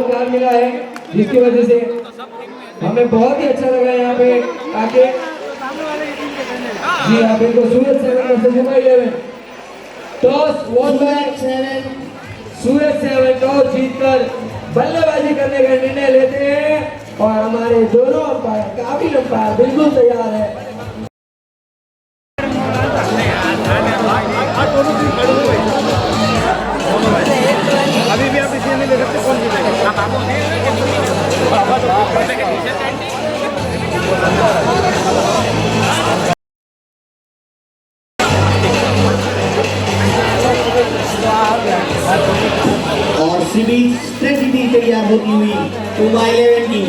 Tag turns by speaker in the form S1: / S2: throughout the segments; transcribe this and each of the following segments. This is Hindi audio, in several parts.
S1: बहुत प्यार मिला है, जिसकी वजह से हमें बहुत ही अच्छा लगा यहाँ पे आके। जी हाँ बिल्कुल, सूरज 7 versus Mumbai 11। Toss won by Suraj 7 toss जीतकर बल्लेबाजी करने का निर्णय लेते हैं और हमारे दोनों अंपायर, काबिल अंपायर बिल्कुल तैयार है।
S2: अभी भी आप इसलिए नहीं ले सकते, कौन
S3: और सीबी स्ट्रेटेजी तैयार होती हुई मुंबई 11 की।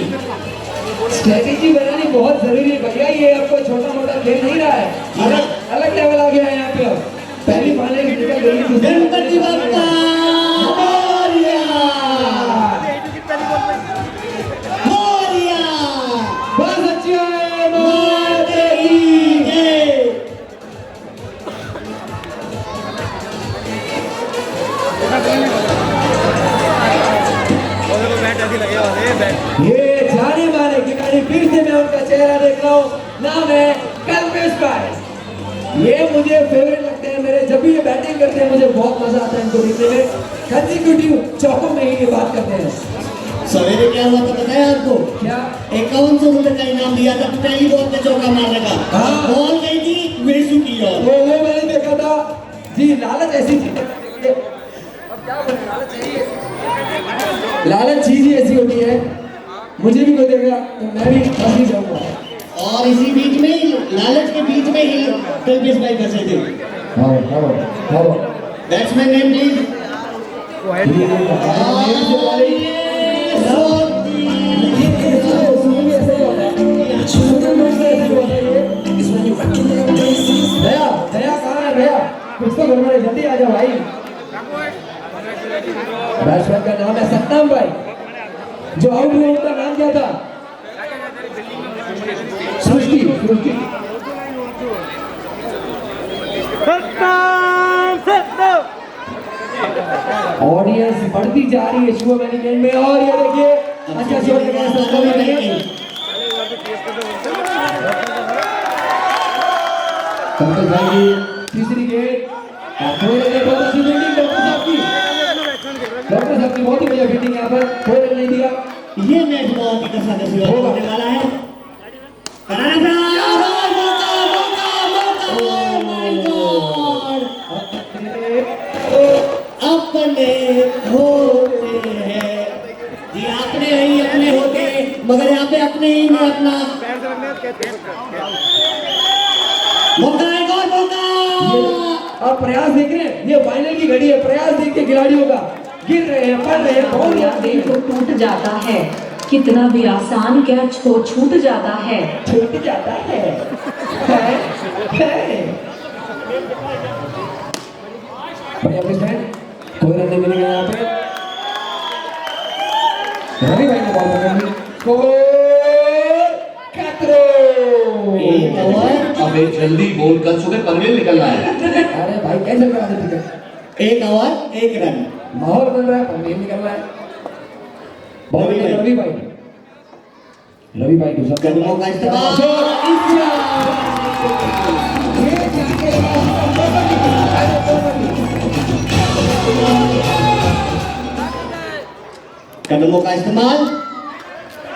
S1: स्ट्रेटेजी बनानी बहुत जरूरी है भैया, ये आपको छोटा मोटा खेल नहीं रहा है, अलग लेवल आ गया है यहाँ पे। अब पहली फाइनल निकल गई,
S3: गणपति बप्पा मोरिया,
S1: बहुत अच्छी है
S3: माते की जय।
S1: ये जाने माने खिलाड़ी, फिर से मैं उनका चेहरा देख रहा हूँ, नाम है कल्पेश भाई। ये मुझे फेवरेट लगते हैं, मेरे जब भी ये बैटिंग करते हैं मुझे बहुत मजा आता है इनको देखने में। कंसेक्यूटिव चौकों में ही ये बात करते हैं।
S3: सवेरे क्या हुआ था पता है आपको?
S1: क्या?
S3: 5100 का इनाम दिया था पहली बॉल पे चौका मारने का।
S1: हाँ।
S3: बॉल गई थी वेसु की ओर।
S1: वो मैंने देखा था जी। लालच ऐसी चीज, अब क्या बोले, लालच चीज ही ऐसी होती है। मुझे भी कोई देगा तो मैं भी फंस ही जाऊंगा।
S3: और इसी बीच में ही, लालच के बीच में ही कल्पेश भाई फंसे थे। Batsman name please.
S1: भैया कहाँ है भैया? कुछ तो गड़बड़ है, जल्दी आ जाओ भाई। बैट्समैन का नाम है सत्ताम भाई, जो आउट हुआ उनका नाम क्या था? सृष्टि। ऑडियंस बढ़ती जा रही है शुभ मैनेजमेंट में, और ये देखिए अच्छा शॉट लगा सत्ताम भाई। डॉक्टर साहब की तीसरी गेट, बहुत अच्छी फील्डिंग डॉक्टर साहब की। डॉक्टर साहब की बहुत ही बढ़िया फील्डिंग यहाँ पर, कोई रन नहीं दिया।
S3: ये मैच बहुत ही कसाकसी होने वाला है। अपने होते हैं जी, अपने ही अपने होते, मगर यहाँ पे अपने ही में अपना मौका है, और मौका।
S1: आप प्रयास देख रहे हैं, ये फाइनल की घड़ी है, प्रयास देखिए खिलाड़ियों का, गिर रहे हैं, पड़ रहे हैं, बहुत
S4: दिल को टूट जाता है, कितना भी आसान कैच हो छूट जाता है,
S1: छूट जाता है। बढ़िया पिचमेंट, कोई रन नहीं मिलेगा यहाँ पे। रवि भाई ने बॉल पकड़ी, स्कोर खतरो।
S3: एक ओवर,
S5: अबे जल्दी बोल, कल सुबह पनवेल निकलना है।
S1: अरे भाई कैसे करा दे टिकट?
S3: एक ओवर एक रन,
S1: माहौल बन रहा है, पनवेल निकल रहा है। बॉल रवि भाई, रवि भाई को सब
S3: कदमों का इस्तेमाल। कदमों का इस्तेमाल।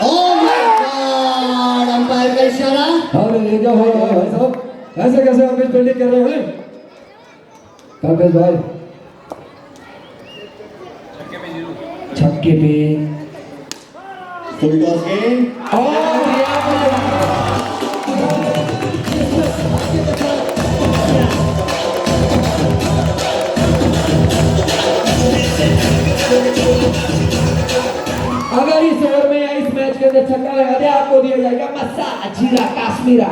S3: ओह माय गॉड, अंपायर का इशारा।
S1: अरे ये क्या हो रहा है भाई साहब, ऐसे कैसे आप फील्डिंग कर रहे हैं? कल्पेश भाई छक्के पे
S3: फुल टॉस गेम।
S1: अगर इस ओवर में या इस मैच के अंदर छक्का लगा दे, आपको दिया जाएगा मसा जीरा काश्मीरा।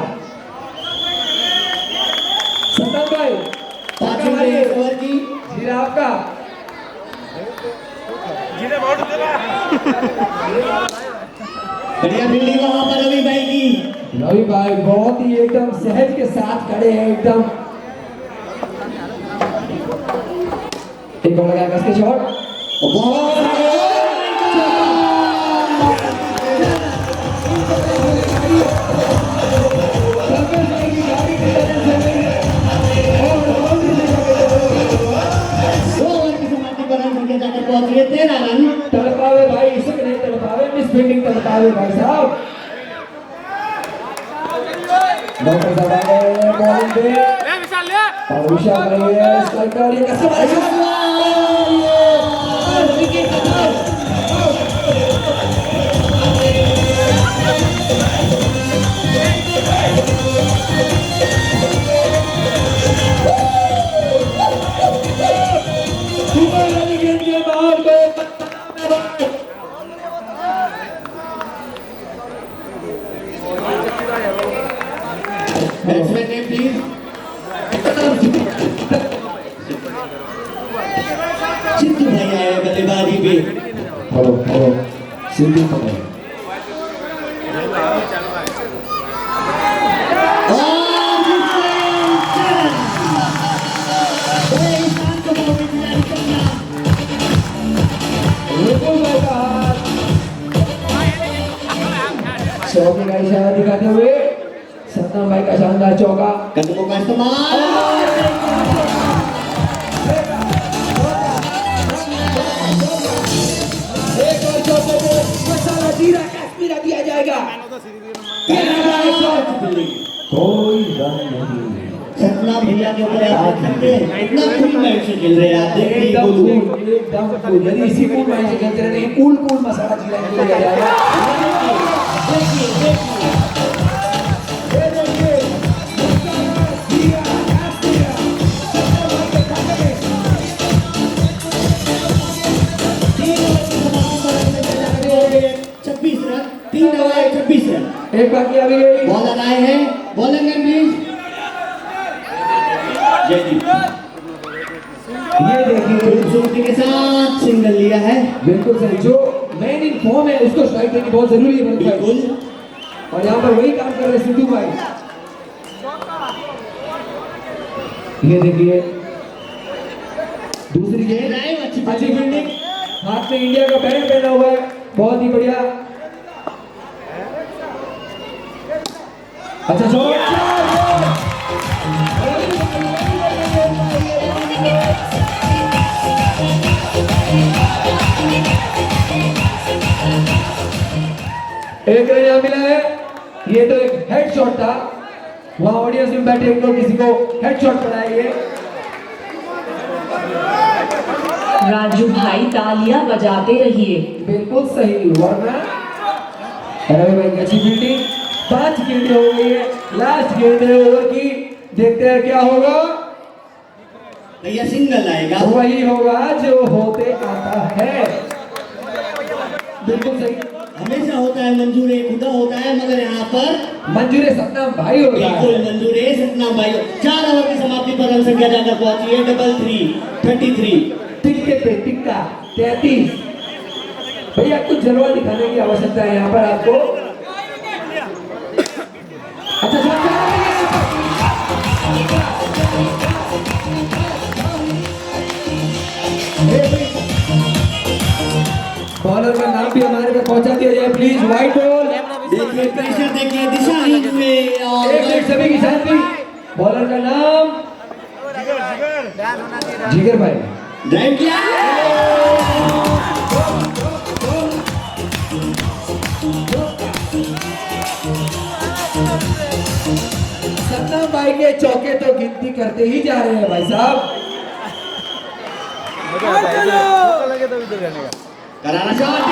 S1: सत्ताम भाई
S3: पांचवें ओवर की
S1: जीरा आपका।
S3: बढ़िया फील्डिंग वहां पर रवि भाई की।
S1: रवि भाई बहुत ही एकदम सहज के साथ खड़े हैं एकदम। एक और लगाया कसके शॉट, बहुत
S3: पहुंचिए 13 रन।
S1: तड़पावे भाई, इसे नहीं तड़पावे, मिस फील्डिंग तड़पावे भाई साहब। डॉक्टर साहब आए बॉलिंग पे और विशाल भाई है स्ट्राइकर, ये कैसे मारेगा? विकेट खत्म।
S3: Batsman name please. सिद्धू भाई आए हैं बल्लेबाजी पे।
S1: हेलो हेलो सिद्धू भाई।
S3: और बड़े इंसान को मौके की जारी करना।
S1: रुकुल भाई का हाथ चौके का इशारा दिखाते हुए सतनाम भाई का शानदार चौका।
S3: कदमों का इस्तेमाल।
S1: एक और चौके को मसाला जीरा कश्मीरा दिया जाएगा। कोई रन नहीं।
S3: सतना भैया के ऊपर आप देख सकते हैं इतना कूल मैच से खेल रहे हैं आप देख लीजिए बोलूं।
S1: एकदम कूल, यदि इसी कूल माइंड से खेलते रहे कूल कूल मसाला जीरा इनको दिया जाएगा।
S3: देखिए देखिए
S1: ये देखिए मसाला जीरा कश्मीरा सतनाम भाई के खाते में
S3: 26 रन 3 ओवर 26 रन।
S1: एक बाकी अभी गई।
S3: बॉलर आए हैं, बॉलर नेम प्लीज। जयदीप
S1: ये देखिए
S3: खूबसूरती के साथ सिंगल लिया है।
S1: बिल्कुल सही, जो मेन इन फॉर्म है उसको स्ट्राइक देनी बहुत जरूरी है भाई।
S3: बिल्कुल
S1: और यहाँ पर वही काम कर रहे हैं सिद्धू भाई। ये देखिए दूसरी गेंद, अच्छी फील्डिंग, हाथ में इंडिया का बैंड पहना हुआ है, बहुत ही बढ़िया। अच्छा शॉट, एक रन यहाँ मिला है। ये तो एक हेड शॉट था, वहां ऑडियंस में बैठे एक लोग किसी को हेड शॉट बनाएंगे।
S4: राजू भाई तालियां बजाते रहिए।
S1: बिल्कुल सही, वरना रवि भाई की अच्छी फील्डिंग। 5 गेंदें हो गई है, लास्ट गेंद है ओवर की, देखते हैं क्या होगा।
S3: भैया सिंगल आएगा।
S1: वही होगा जो होते आता है। बिल्कुल सही,
S3: हमेशा होता है मंजूर खुदा होता है, मगर यहाँ पर
S1: मंजूर सतनाम भाई होगा।
S3: बिल्कुल मंजूर सतनाम भाई। 4 ओवर की समाप्ति पर रन संख्या जाकर पहुंची है 33।
S1: टिक्के पे टिक्का 33। भैया कुछ जलवा दिखाने की आवश्यकता है यहाँ पर आपको। अच्छा बॉलर का नाम भी हमारे पे पहुंचा दिया जाए प्लीज। वाइट बॉल,
S3: देखिए प्रेशर देखिए, दिशाहीन हुए और
S1: एक मिनट सभी की शांति। बॉलर का नाम जिगर भाई।
S3: ड्राइव किया।
S1: सतनाम भाई के चौके तो गिनती करते ही जा रहे हैं भाई साहब।
S3: करारा शॉट।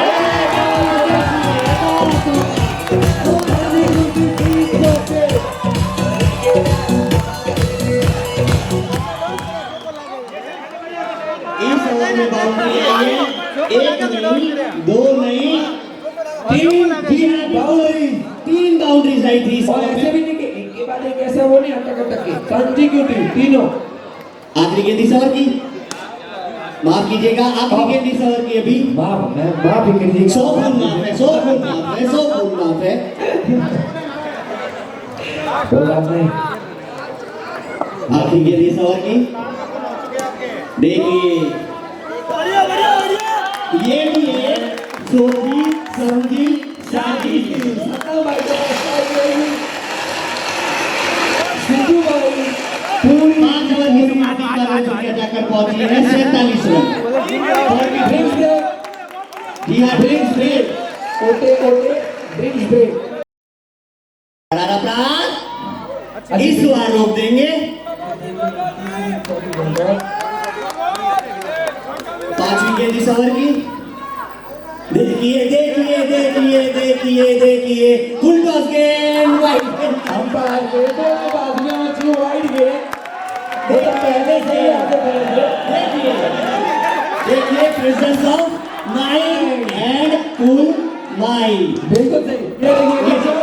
S3: इस ओवर में बाउंड्री आई है, 1 नहीं 2 नहीं 3 बाउंड्रीज आई थी इस
S1: और
S3: ओवर
S1: ऐसे
S3: में।
S1: भी नहीं कि एक के बाद एक ऐसा वो नहीं अटक के कंसेक्यूटिव तीनों।
S3: आखिरी गेंद इस ओवर की, माफ कीजिएगा आखिरी गेंद इस ओवर की अभी।
S1: माफ ही कीजिएगा।
S3: 100 खून माफ है, 100 खून माफ है, 100 खून माफ है।
S1: कोई बात नहीं।
S3: आखिरी गेंद इस ओवर की, देखिए ये भी है सोची समझी शादी।
S1: सतनाम भाई को सिद्धू भाई पूरी
S3: 5 ओवर की समाप्ति पर रन संख्या जाकर पहुंची है 47 रन।
S1: ड्रिंक्स ब्रेक,
S3: जी हाँ, ड्रिंक्स ब्रेक।
S1: ओटे ओटे ड्रिंक्स ब्रेक।
S3: करारा प्राण इस बार रोक देंगे। 5वीं गेंद इस ओवर की। देखिए देखिए देखिए देखिए देखिए फुल टॉस गेंद वाइड।
S1: अंपायर के दो बाजियां अच्छी वाइड गए, वो तो पहले से ही आगे बढ़े थे।
S3: देखिए देखिए presence of mind and full mind.
S1: बिल्कुल सही। ये देखिए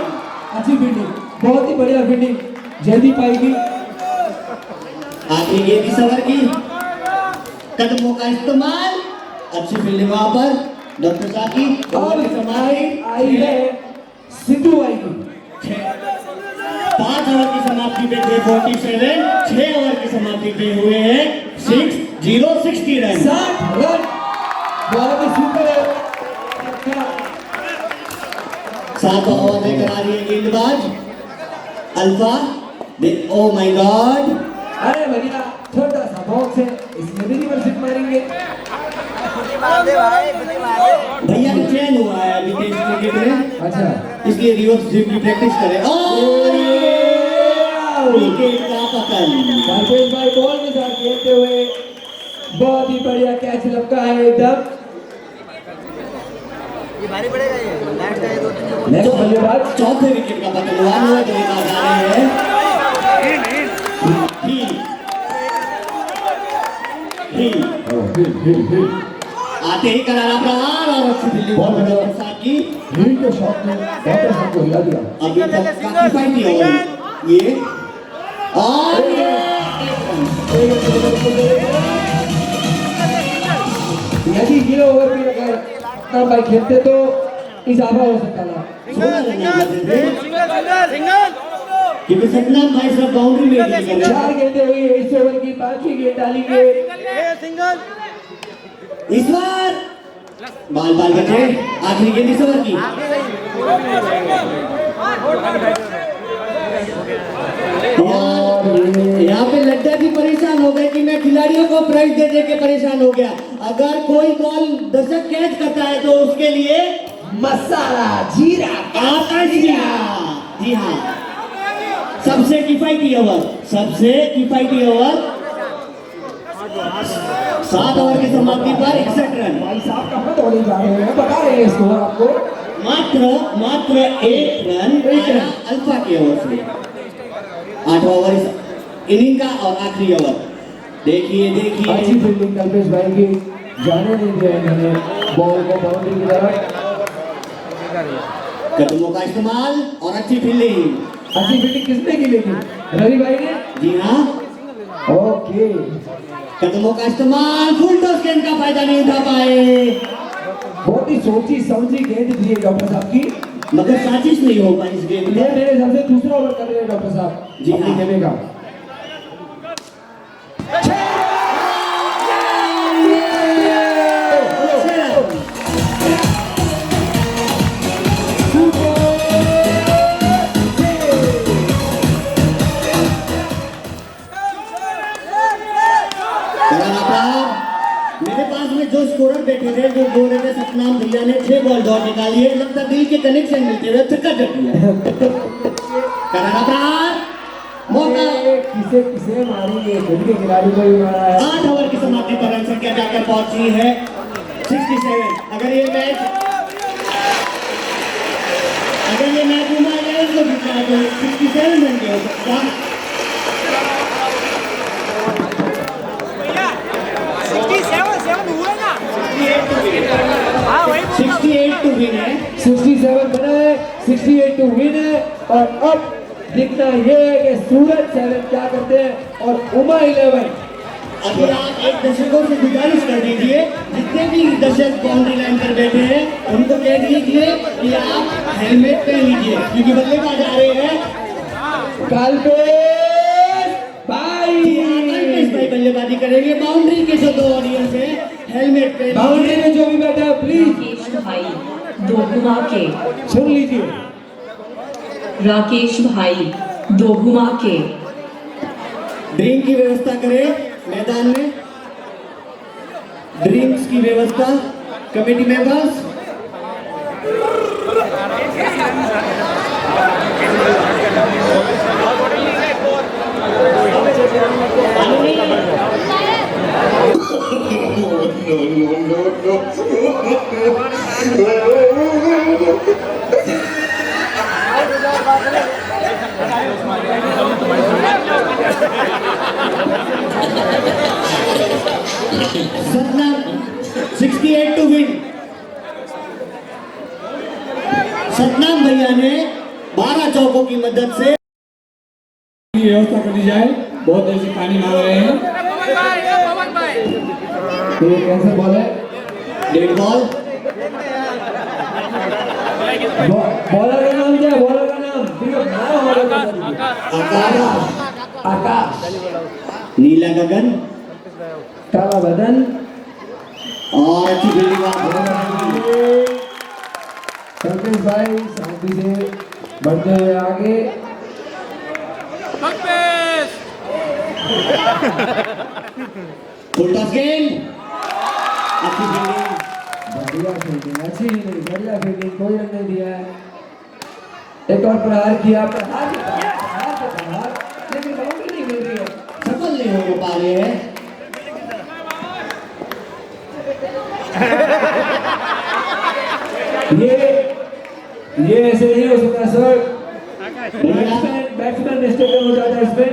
S1: अच्छी फील्डिंग, बहुत ही बढ़िया फील्डिंग जल्दी पाएगी।
S3: आखिरी गेंद इस ओवर की। कदमों का इस्तेमाल, अच्छी फील्डिंग वहां पर डॉक्टर साहब की।
S1: और आई है सिद्धू भाई की।
S3: 5 ओवर की समाप्ति पे थे 47, 6 ओवर की समाप्ति पे हुए हैं 60 रन।
S1: 60 रन, बहुत ही सुपर है।
S3: 7 ओवर लेकर आ रही है गेंदबाज अल्फा। ओ माय गॉड,
S1: अरे भैया छोटा सा बॉक्स है, इसमें भी रिवर्स हिट मारेंगे।
S3: भैया का चयन हुआ है अभी टेस्ट क्रिकेट में,
S1: अच्छा,
S3: इसलिए रिवर्स स्वीप की प्रैक्टिस करें। और विकेट का पतन।
S1: राजेश भाई बॉल के साथ खेलते हुए बहुत ही बढ़िया कैच लपका है एकदम। नेक्स्ट बल्लेबाज
S3: चौथे विकेट का पतन हुआ। हुआ गेंदबाज आ रहे हैं आते ही करारा प्रहार और अच्छी फील्डिंग डॉक्टर साहब की।
S1: हील के शॉट में डॉक्टर साहब को हिला दिया।
S3: अभी तक काफी फाइट नहीं हुई ये। और
S1: यदि ये ओवर भी अगर ना भाई खेलते तो इजाफा हो सकता था।
S3: 16 रन क्योंकि सतनाम भाई सब बाउंड्री में डील कर रहे हैं।
S1: 4 गेंदें हुई है इस ओवर की, 5वीं गेंद डालेंगे।
S3: इस बार बाल बाल बचे। आखिरी गेंद इस ओवर की। यहाँ पे लड्डा भी परेशान हो गए कि मैं खिलाड़ियों को प्राइज दे दे के परेशान हो गया। अगर कोई बॉल दर्शक कैच करता है तो उसके लिए
S1: मसाला जीरा
S3: आकाश जी हाँ, सबसे किफायती ओवर, सबसे किफायती ओवर। 7 ओवर की समाप्ति पर 61 रन।
S1: भाई साहब कहाँ दौड़े जा रहे हैं, बता रहे हैं स्कोर आपको।
S3: मात्र 1 रन अल्फा के ओवर से। 8 ओवर इस इनिंग का और आखिरी ओवर। देखिए देखिए
S1: अच्छी फील्डिंग कल्पेश भाई की, जाने नहीं दिया इन्होंने बॉल को बाउंड्री की तरफ।
S3: कदमों का इस्तेमाल और अच्छी फील्डिंग।
S1: अच्छी फील्डिंग किसने की लेकिन रवि भाई ने।
S3: जी हाँ,
S1: ओके,
S3: कदमों का इस्तेमाल, फुल टॉस गेंद का फायदा नहीं उठा पाए।
S1: बहुत ही सोची समझी गेंद थी डॉक्टर साहब की,
S3: मगर साजिश नहीं हो पाई इस गेंद
S1: ये
S3: में।
S1: मेरे हिसाब से दूसरा ओवर कर रहे हैं डॉक्टर साहब
S3: जी
S1: अपने
S3: हाँ।
S1: खेलने का।
S3: मेरे पास में जो स्कोरर बैठे थे जो बोल रहे थे सतनाम भैया ने 6 बॉल डॉट निकाली है, लगता दिल के कनेक्शन मिलते हुए थका जट दिया। करारा प्राण मौका।
S1: किसे किसे मारेंगे, खुद के खिलाड़ी को ही मारा है।
S3: 8 ओवर की समाप्ति पर रन संख्या जाकर पहुंची है 67। अगर ये मैच घुमा जाए तो 67 रन के हो सकता। 68 टू विन है।
S1: 67 बना है, 68 टू विन है। और अब दिखना ये है कि सूरज 7 क्या करते हैं और उमा 11।
S3: अभी आप एक दर्शकों से गुजारिश कर दीजिए, जितने भी दर्शक बाउंड्री लाइन पर बैठे हैं उनको कह दीजिए कि आप हेलमेट पहन लीजिए, क्योंकि बल्लेबाज आ रहे हैं।
S1: कल्पेश भाई
S3: बल्लेबाजी करेंगे। बाउंड्री के जो 2 ऑडियंस है हेलमेट पहन
S1: बाउंड्री में जो भी बैठा है प्लीज
S4: राकेश भाई दो घुमा के,
S1: सुन लीजिए।
S4: राकेश भाई दो घुमा के।
S3: ड्रिंक की व्यवस्था करें मैदान में। ड्रिंक्स की व्यवस्था committee members. Satnam 68 to win. Satnam भैया ने 12 चौकों की मदद से
S1: व्यवस्था कर दी जाए, बहुत देर से पानी मांग रहे हैं। ये कैसे बॉल है?
S3: Dead ball.
S1: बॉलर का नाम क्या है? बॉलर का नाम आकाश। आकाश,
S3: नीला गगन
S1: काला बदन
S3: और अच्छी फील्डिंग
S1: संकेश भाई शांति से बढ़ते हुए आगे।
S3: फुल टॉस गेंद, अच्छी फील्डिंग,
S1: बढ़िया फील्डिंग, अच्छी नहीं बढ़िया फील्डिंग, कोई रन नहीं दिया है। एक और प्रहार किया, प्रहार लेकिन बाउंड्री नहीं मिल रही है,
S3: सफल नहीं हो पा रहे हैं।
S1: ये ऐसे नहीं हो सकता सर। बैट्समैन मिस्टेकन हो जाता है इसमें।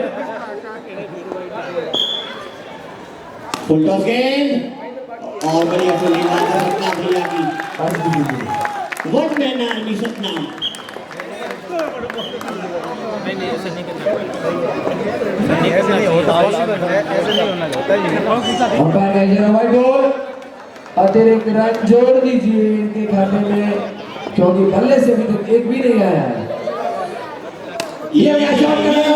S3: फुल टॉस गेंद और बढ़िया फील्डिंग सतनाम भैया की। One man army Satnam.
S2: ऐसे नहीं होता, ऐसे नहीं होना चाहता ये।
S1: अंपायर का इशारा वाइड बॉल, अतिरिक्त रन जोड़ दीजिए इनके खाते में, क्योंकि बल्ले से अभी तक एक भी नहीं आया है। ये क्या शॉट कर रहे हो?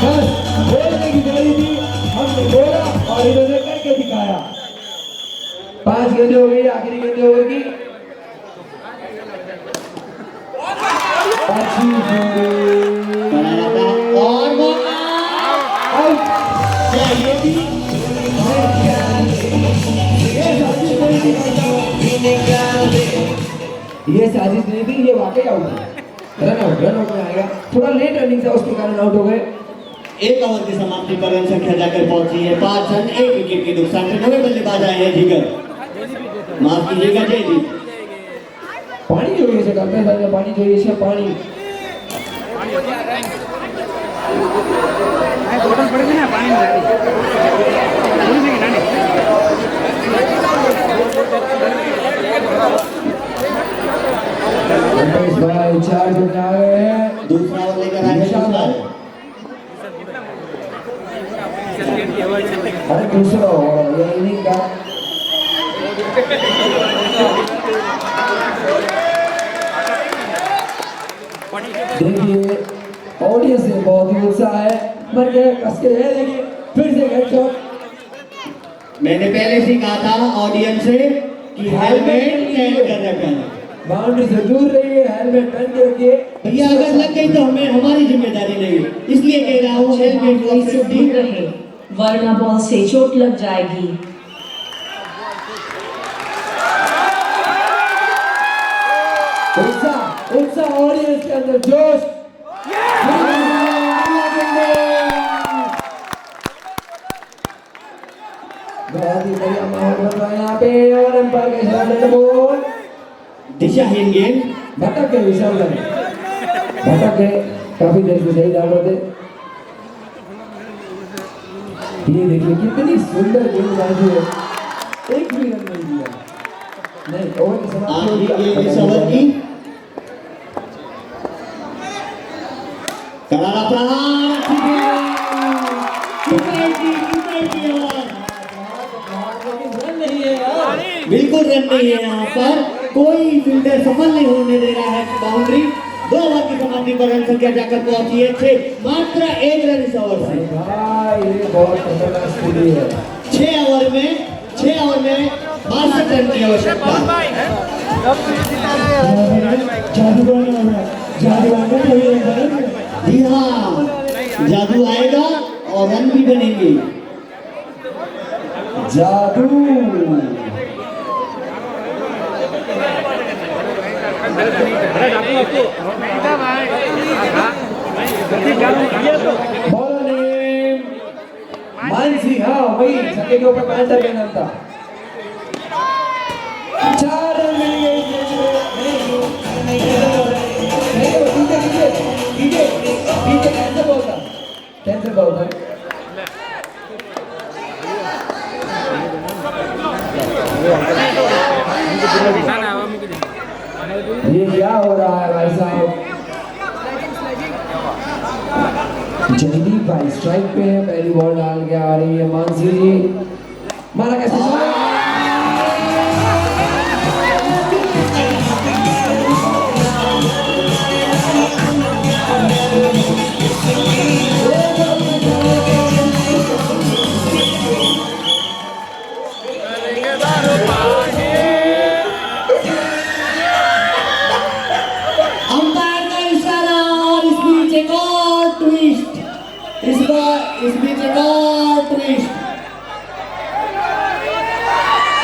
S1: बस बोलने की जरूरी थी, हमने बोला और इन्होंने करके दिखाया। 5 गेंदें हो गई, आखिरी गेंदें हो गई। अच्छी
S3: और
S1: ये साजिश नहीं थी, ये वाकई आउट है। रन आउट में आएगा, थोड़ा लेट रनिंग था उसके कारण आउट हो गए।
S3: एक ओवर की समाप्ति पर रन संख्या जाकर पहुंची है 5 रन 1 विकेट के नुकसान पे। 9 बल्लेबाज आए हैं जिगर, माफ कीजिएगा जय जी।
S1: पानी चाहिए से करते हैं, पानी चाहिए से पानी।
S2: बोतल पड़ेगी ना पानी
S1: भाई 4 विकेट आ गए हैं।
S3: दूसरा ओवर लेकर आए हैं।
S1: अरे दूसरा ओवर ये इनिंग का देखिए ऑडियंस से बहुत ही उत्साह है, मर गए कस के है। देखिए फिर से हेडशॉट।
S3: मैंने पहले से कहा था ऑडियंस से कि हेलमेट पहन कर रखें,
S1: बाउंड्री से दूर रहिए, हेलमेट पहन के रखिए।
S3: भैया अगर लग गई तो हमें हमारी जिम्मेदारी नहीं, इसलिए कह रहा हूँ हेलमेट
S4: बाउंड्री से दूर रहे, वरना बॉल से चोट लग जाएगी।
S1: उत्साह ऑडियंस के अंदर जोश। बहुत ही बढ़िया माहौल बन रहा है यहाँ पे। और अंपायर का इशारा बॉल
S3: दिशाहीन गेंद,
S1: भटक गए, इशारा भटक गए, काफी देर से सही डाल रहे थे। ये देखिए कितनी सुंदर गेंदबाजी है, एक भी रन नहीं दिया। नहीं ओवर की समाप्ति हो गई
S3: इस ओवर की करारा प्रहार, बिल्कुल रन नहीं है यहाँ पर, कोई फील्डर सफल नहीं होने दे रहा है बाउंड्री। 2 ओवर की समाप्ति पर रन संख्या जाकर पहुंची है 6, मात्र 1 रन इस ओवर से।
S1: भाई ये बहुत खतरनाक स्थिति है।
S3: 6 ओवर में 62 रन की आवश्यकता। जी हाँ, जादू आएगा और रन भी बनेंगे।
S1: जादू। बॉलर नेम मानसी, हाँ वही छक्के के ऊपर पैंटा का नाम था। 4 रन मिलेंगे इस मैच में। कैंसर बॉल था, कैंसर बॉल था। ये क्या हो रहा है भाई साहब? जयदीप भाई स्ट्राइक पे है, पहली बॉल डाल के आ रही है मानसी जी। मारा कैसे?
S3: अंपायर का इशारा और इस बीच एक और ट्विस्ट। इस बीच एक और twist.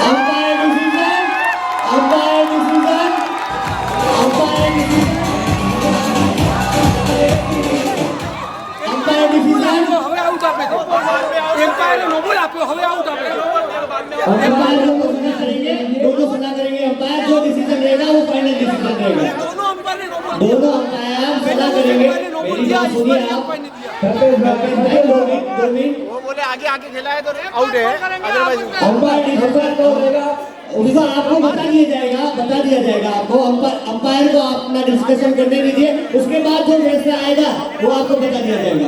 S3: Umpire decision, umpire decision, umpire decision, umpire decision. Umpire दोनों सुना करेंगे, दोनों सुना करेंगे। अंपायर जो डिसीजन रहेगा वो फाइनल डिसीजन रहेगा। दोनों अंपायर सुना करेंगे। मेरी बात सुनिए आप।
S2: वो बोले आगे आगे खेला है तो आउट है, अदरवाइज
S3: अंपायर डिसीजन तो रहेगा, उसका आपको बता दिया जाएगा आपको। अंपायर को अपना डिस्कशन करने दीजिए, उसके बाद जो फैसला आएगा वो आपको बता दिया जाएगा।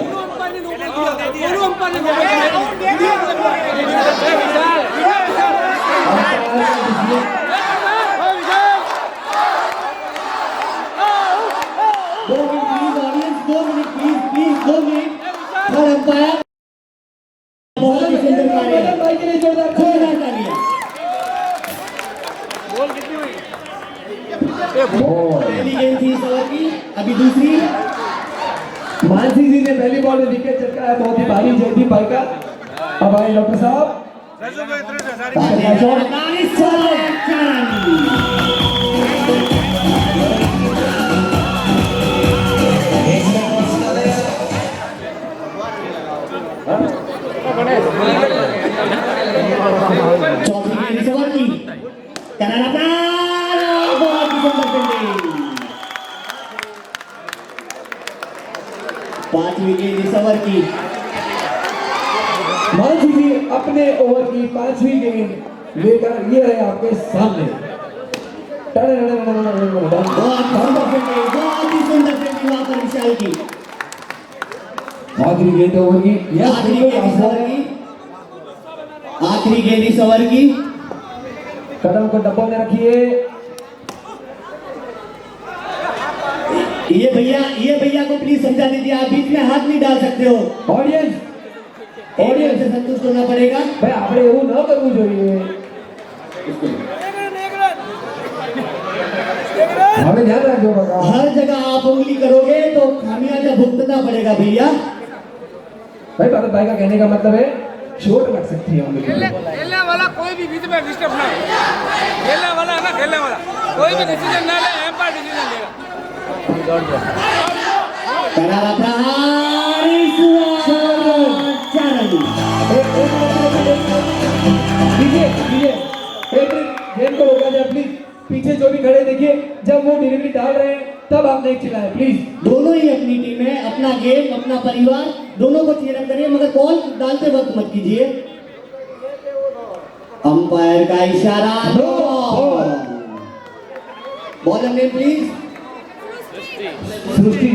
S3: दो मिनट और अंपायर बहुत ही सुंदर कार्य है।
S1: भाई के लिए जोरदार
S3: जोरदार तालियां। पहली गेंद थी इस ओवर की, अभी दूसरी।
S1: मानसी जी ने पहली बॉल में विकेट चटकाया, बहुत ही भारी जयदीप भाई का। अब आए डॉक्टर साहब।
S3: चौथी गेंद ओवर की करारा पार, बहुत ही सुंदर फील्डिंग। पांचवी गेंद इस ओवर की।
S1: मानसी जी अपने ओवर की 5वीं गेंद लेकर ये है आपके सामने।
S3: बहुत ही सुंदर फील्डिंग वहां पर विशाल की।
S1: आखिरी गेंद ओवर की।
S3: आखिरी गेंद इस ओवर की। आखिरी गेंद इस ओवर की।
S1: कदम को डब्बों में रखिए।
S3: ये भैया को प्लीज समझा दीजिए, आप बीच में हाथ नहीं डाल सकते हो। ऑडियंस से संतुष्ट होना पड़ेगा।
S1: भाई આપણે એવું ન કરવું જોઈએ। हमें ध्यान रखो बका।
S3: हर जगह आप उंगली करोगे तो खामियाजा भुगतना पड़ेगा भैया।
S1: भाई भरत भाई का कहने का मतलब है चोट लग सकती है उंगली पे।
S6: खेलने वाला कोई भी बीच में डिस्टर्ब ना हो। खेलने वाला है ना, खेलने वाला कोई भी डिसीजन ना ले, एम्पायर डिसीजन लेगा।
S3: करारा प्रहार इस ओवर 4 रन।
S1: गेम को रोका जाए प्लीज। पीछे जो भी खड़े देखिए, जब वो डिलीवरी डाल रहे हैं तब आप नहीं चिल्लाएं प्लीज।
S3: दोनों ही अपनी टीम है, अपना गेम, अपना परिवार, दोनों को चीयर करिए, मगर बॉल डालते वक्त मत कीजिए। अंपायर का इशारा, no ball. Bowler name please.
S1: Srishti.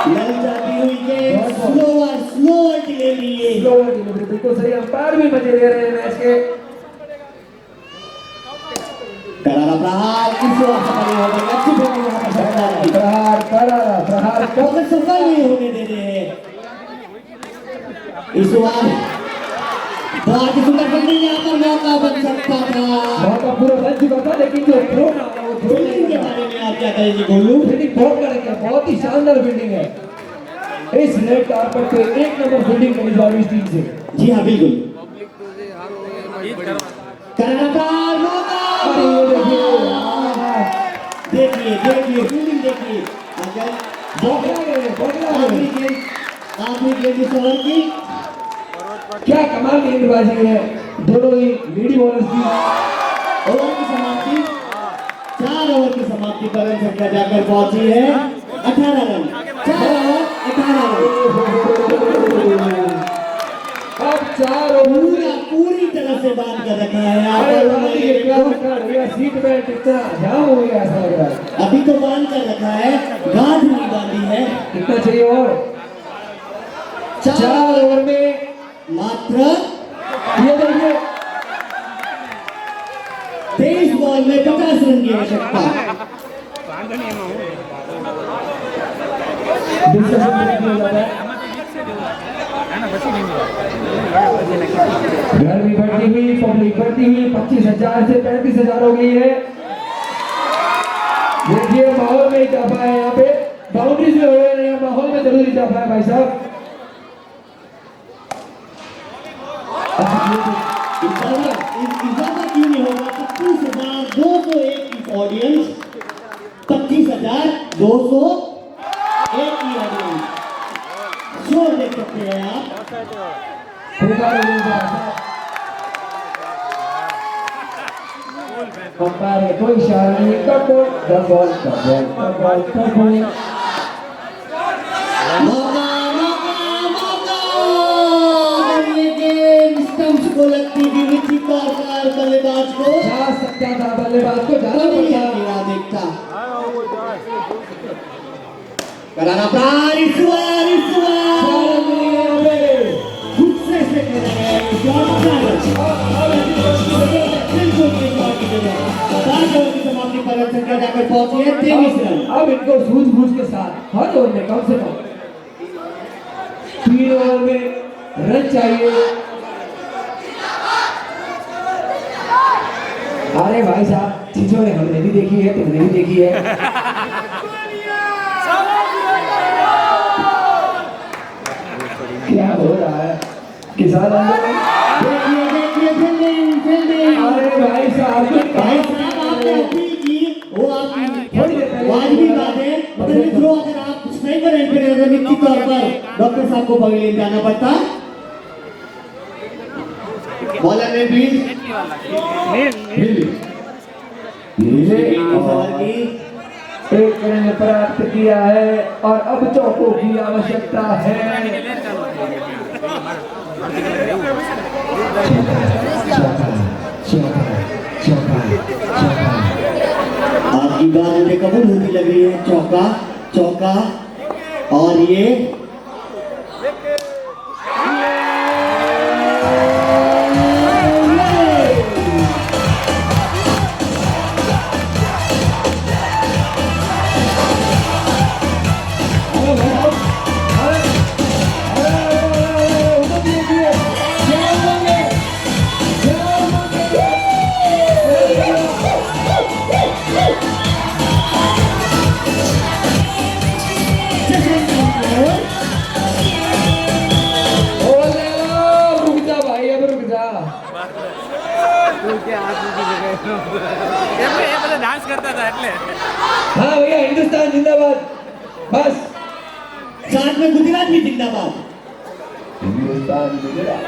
S3: ललचाती हुई गेंद, स्लोअर डिलीवरी।
S1: स्लोअर डिलीवरी, बिल्कुल सही। अंपायर भी मजे ले रहे हैं मैच के।
S3: करारा प्रहार इस ओवर सफल हो गया। अच्छी बॉलिंग वहां पर शानदार है।
S1: प्रहार
S3: मगर सफल नहीं होने दे रहे हैं इस ओवर। बहुत ही सुंदर फील्डिंग, यहाँ पर मौका बन सकता था।
S1: मौका पूरा बन चुका था, लेकिन जो थ्रो ना था वो थ्रो
S3: फील्डिंग के बारे में आप क्या कहेंगे गोलू?
S1: फील्डिंग बहुत करेंगे, बहुत ही शानदार फील्डिंग है। इस रेड कार्पेट पे एक नंबर फील्डिंग करी जा रही इस टीम से।
S3: जी हाँ बिल्कुल। करारा मौका।
S1: अरे ये देखिए
S3: देखिए देखिए फील्डिंग देखिए। अगर आखिरी गेंद इस ओवर की
S1: क्या कमाल गेंदबाजी है दोनों ही लेडी बॉलर्स की।
S3: ओवर की समाप्ति 4 ओवर की समाप्ति पर रन संख्या जाकर पहुंची है 18 रन। 4 over 18 run.
S1: अब 4 ओवर
S3: पूरी तरह से बांध कर रखा है
S1: सीट बेल्ट इतना जाम हो गया ऐसा लग रहा है।
S3: अभी तो बांध कर रखा है, गांठ नहीं बांधी है।
S1: कितना चाहिए और 4 ओवर में
S3: मात्र
S1: ये देखिए
S3: 23 बॉल में 50 रन की आवश्यकता।
S1: गर्मी बढ़ती हुई पब्लिक बढ़ती हुई 25,000 से 35,000 हो गई है। देखिए माहौल में इजाफा है, यहाँ पे बाउंड्रीज में हो रहे हैं, माहौल में जरूर इजाफा है भाई साहब।
S3: इजाफा क्यों नहीं होगा? 25,201 की ऑडियंस, 25,201 की ऑडियंस शो देख सकते हैं आप।
S1: अंपायर कोई इशारा नहीं, कट बॉल
S3: मौका मौका मौका। और ये गेंद स्टंप्स को लगती थी विकी कॉर्नर बल्लेबाज को
S1: जा सकता था, बल्लेबाज को जाना पड़ता।
S3: देखता करारा प्रार इस बार गुस्से से खेला गया है शॉट। बिल्कुल की समाप्ति पर रन संख्या जाकर पहुंची है 23 रन।
S1: अब इनको सूझबूझ के साथ हर ओवर में कम से कम 3 ओवर में रन चाहिए। अरे भाई साहब चीजों ने हमने भी देखी है, तुमने भी देखी है। क्या हो रहा है किसान आंदोलन?
S3: देखिए फील्डिंग।
S1: अरे भाई साहब
S3: आपने अपील की, वो आपकी वाजिबी बात है, मगर मित्रों अगर आप स्ट्राइकर एंड पे निश्चित तौर पर डॉक्टर साहब को पवेलियन जाना पड़ता। बॉलर ने भी
S1: एक रन प्राप्त किया है और अब चौकों की आवश्यकता है।
S3: आपकी बात मुझे कबूल होती लग रही है। चौका चौका और ये
S6: डांस करता था એટલે
S1: हाँ भैया हिंदुस्तान जिंदाबाद। बस
S3: साथ में गुजरात भी जिंदाबाद।
S1: हिंदुस्तान जिंदाबाद।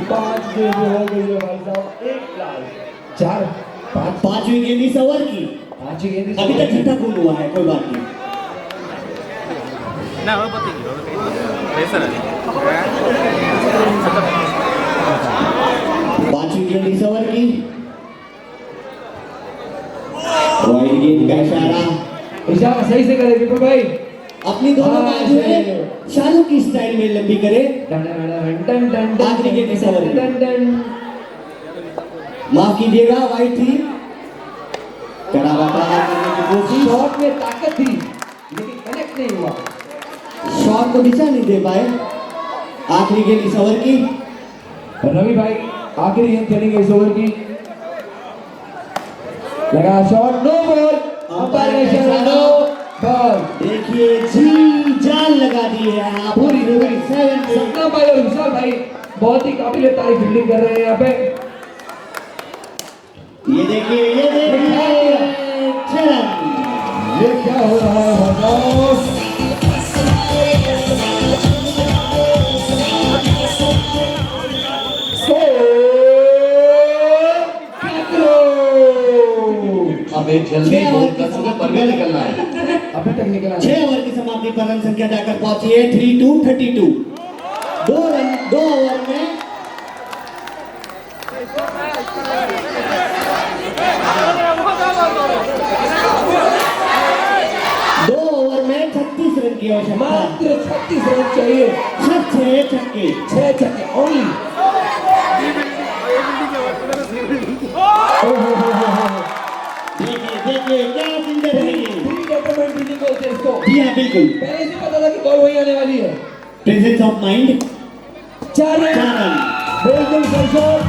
S1: 5 गेंद हो गई है भाई साहब, 1 लाल 4 5
S3: पांचवी गेंद इस ओवर की।
S1: 5 गेंद
S3: अभी तक छठा कौन हुआ है? कोई बात नहीं।
S6: ના હવે પતી ગયું, હવે પ્રેશર હતી।
S3: पांचवी गेंद इस ओवर की। वाइड गेंद का
S1: इशारा सही से करे विपुल भाई।
S3: अपनी दोनों बाजुएं शाहरुख की स्टाइल में लंबी करे। आखिरी गेंद इस ओवर की। माफ कीजिएगा, वाइड थी। करारा प्रहार करने की कोशिश।
S1: शॉट में ताकत थी लेकिन कनेक्ट नहीं हुआ।
S3: शॉट को दिशा नहीं दे पाए। आखिरी गेंद इस ओवर की।
S1: रवि भाई आखिरी गेंद खेलेंगे इस ओवर की। लगा शॉट, नो बॉल, अंपायर का इशारा, नो बॉल।
S3: देखिए जी जान लगा दी है आप
S1: पूरी
S3: पूरी
S1: सपना भाई और विशाल भाई बहुत ही काबिल तारीफ फील्डिंग कर रहे हैं यहाँ पे।
S3: ये देखिए चरण
S1: ये क्या हो रहा है भगवान?
S5: अब एक जल्दी बोल कर सुबह परवेल निकलना है।
S1: अभी तक निकला
S3: 6 ओवर की समाप्ति पर रन संख्या जाकर पहुंची है 32 2 ओवर में 36 रन की आवश्यकता।
S1: मात्र 36 रन चाहिए।
S3: 6 छक्के
S1: 6 छक्के ओनली।
S3: देखिए क्या सुंदर है ये।
S1: पूरी डेवलपमेंट फील्डिंग बोलते हैं इसको।
S3: जी हाँ बिल्कुल
S1: पहले से पता था कि बॉल वही आने वाली है।
S3: Presence of mind
S1: 4 run.
S3: 4 run
S1: बिल्कुल सही शॉट।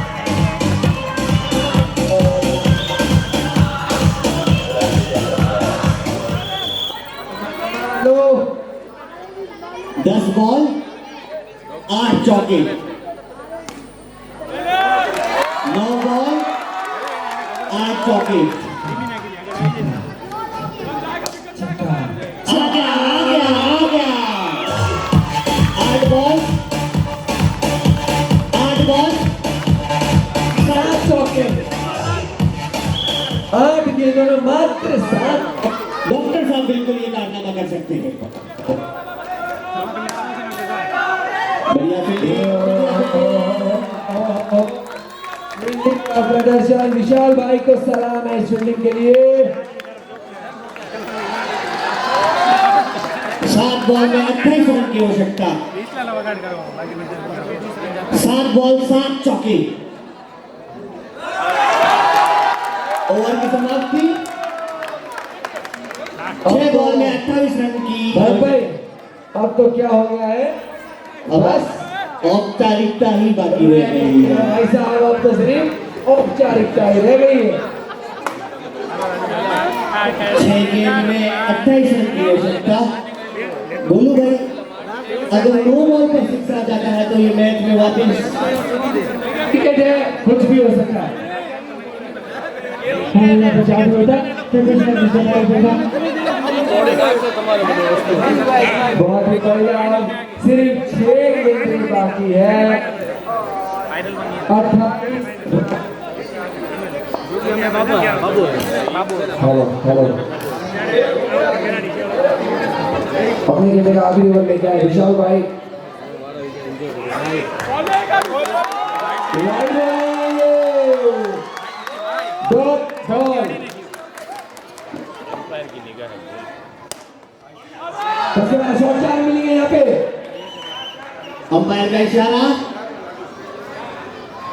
S1: लो
S3: 10 बॉल 8 चौके 9 बॉल 8 चौके आ गया 8 बॉल
S1: 7 चौके। 8 गेंदों में मात्र 7।
S3: डॉक्टर साहब बिल्कुल ये कारनामा कर सकते हैं। बढ़िया
S1: फील्डिंग का प्रदर्शन। विशाल भाई को सलाम है इस फील्डिंग के लिए।
S3: 7 बॉल में 28 रन की आवश्यकता। 7 बॉल 7 चौके। ओवर की समाप्ति 6 बॉल में 28 रन की।
S1: भरत भाई अब तो क्या हो गया है?
S3: बस औपचारिकता ही बाकी रह गई है।
S1: भाई साहब अब तो सिर्फ औपचारिकता ही रह गई है।
S3: 6 गेंद में 28 रन की आवश्यकता। गोलू भाई अगर 9 बॉल पर 6 आ जाता है तो ये मैच में वापस
S1: टिकट है, कुछ भी हो सकता है। बहुत ही बढ़िया। सिर्फ 6 गेंदें बाकी है। 28। हेलो अपने गेंद का आखिरी ओवर लेके आए विशाल भाई। Dot ball. सबसे बड़ा शॉट 4 मिलेंगे यहाँ पे।
S3: अंपायर का इशारा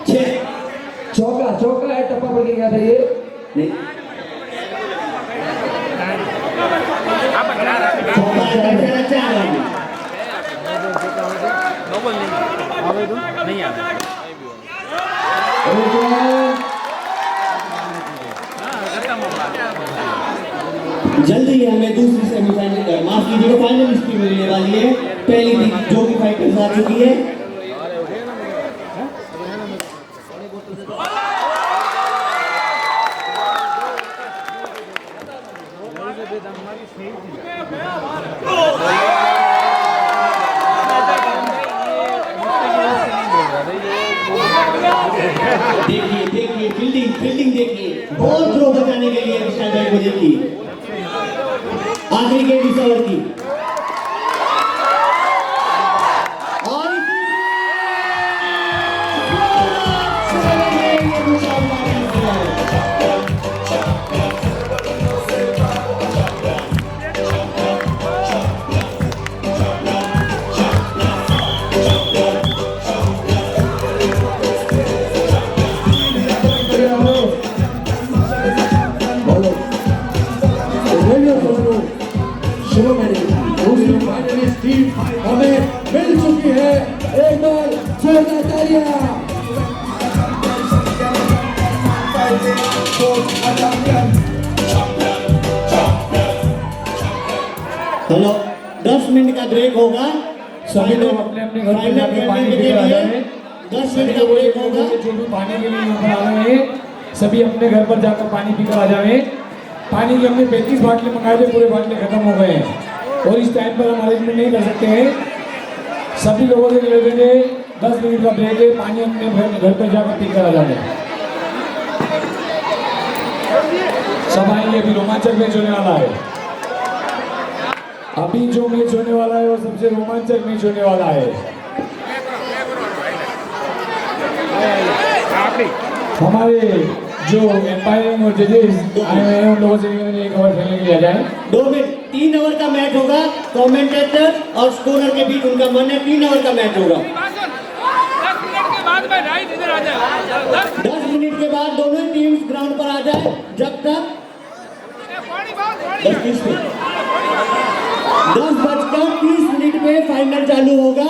S3: 6
S1: चौका है। टप्पा पड़ के गया था ये।
S3: नहीं अंपायर का इशारा 4 रन। जल्दी ही हमें दूसरी सेमीफाइनल माफ कीजिएगा फाइनलिस्ट की मिलने वाली है। पहली जो भी फाइटर्स आ चुकी है। देखिए फील्डिंग देखिए। और थ्रो बचाने के लिए विशाल भाई को देखिए। आखिरी गेंद इस ओवर की और
S1: हमें मिल चुकी है। एक बार जोरदार तालियां।
S3: हेलो 10 मिनट का ब्रेक होगा
S1: सभी लोग अपने अपने घर पर जाके पानी पी कर आ जाए।
S3: 10 मिनट का ब्रेक होगा
S1: जो भी पानी के लिए यहाँ पर आ रहे हैं सभी अपने घर पर जाकर पानी पीकर आ जाए। पानी के हमने 35 बाटले मंगाए थे, पूरे बाटले खत्म हो गए हैं और इस टाइम पर हम अरेंजमेंट नहीं कर सकते हैं। सभी लोगों से निवेदन है 10 मिनट का ब्रेक है, पानी अपने घर पर जाकर पीकर आ जाए। सब आएंगे, अभी रोमांचक मैच होने वाला है। अभी जो मैच होने वाला है वो सबसे रोमांचक मैच होने वाला है। हमारे जो एम्पायरिंग और जजेस आए हुए हैं उन लोगों से एक ओवर खेलने के लिए आ जाए।
S3: 2 मिनट 3 ओवर का मैच होगा। कमेंटेटर और स्कोरर के बीच उनका मन है 3 ओवर का मैच होगा।
S6: 10 मिनट के बाद में राइट इधर आ जाए।
S3: 10 मिनट के बाद दोनों टीम्स ग्राउंड पर आ जाए। जब तक 10 बजकर 30 मिनट में फाइनल चालू होगा।